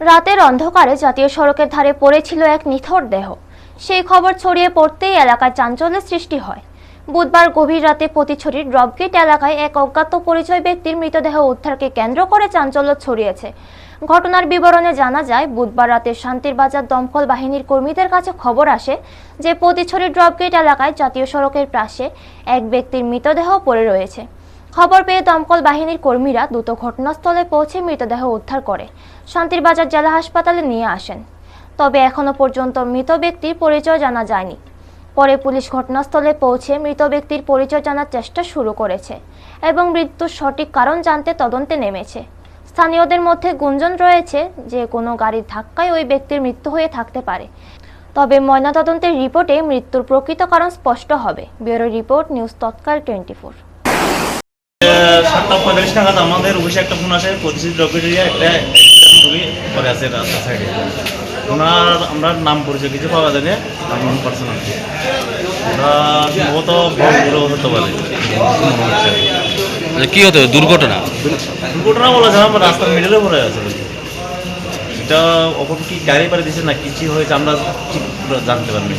রাতের অন্ধকারে জাতীয় সড়কের ধারে পড়েছিল এক নিথর দেহ। সেই খবর ছড়িয়ে পড়তেই এলাকায় চাঞ্চল্যের সৃষ্টি হয়। বুধবার গভীর রাতে পতিছড়ির ড্রপগেট এলাকায় এক অজ্ঞাত পরিচয় ব্যক্তির মৃতদেহ উদ্ধারকে কেন্দ্র করে চাঞ্চল্য ছড়িয়েছে। ঘটনার বিবরণে জানা যায়, বুধবার রাতে শান্তির বাজার দমকল বাহিনীর কর্মীদের কাছে খবর আসে যে পতিছড়ির ড্রপগেট এলাকায় জাতীয় সড়কের পাশে এক ব্যক্তির মৃতদেহ পড়ে রয়েছে। খবর পেয়ে দমকল বাহিনীর কর্মীরা দ্রুত ঘটনাস্থলে পৌঁছে মৃতদেহ উদ্ধার করে শান্তির বাজার জেলা হাসপাতালে নিয়ে আসেন। তবে এখনো পর্যন্ত মৃত ব্যক্তির পরিচয় জানা যায়নি। পরে পুলিশ ঘটনাস্থলে পৌঁছে মৃত ব্যক্তির পরিচয় জানার চেষ্টা শুরু করেছে এবং মৃত্যুর সঠিক কারণ জানতে তদন্তে নেমেছে। স্থানীয়দের মধ্যে গুঞ্জন রয়েছে যে কোনো গাড়ির ধাক্কায় ওই ব্যক্তির মৃত্যু হয়ে থাকতে পারে। তবে ময়নাতদন্তের রিপোর্টে মৃত্যুর প্রকৃত কারণ স্পষ্ট হবে। ব্যুরো রিপোর্ট, নিউজ তৎকাল 24। 7:45 নাগাদ আমাদের অফিসে একটা ফোন আসে, প্রতিষ্ঠিত ড্রপগেটেরিয়া একটা রুগী পরে আছে রাস্তার সাইডে। আমরা নাম পরিচয় কিছু পাওয়া যায় না, নাম পার্সোনাল ওরা সম্ভবত বড় হতে পারে। কি হতো? দুর্ঘটনা বলা যায় না, রাস্তার মিডলে পড়ে আছে। এটা ওপর কি গাড়ি পাড়ে দিচ্ছে না কিছু হয়েছে আমরা ঠিক জানতে পারিনি।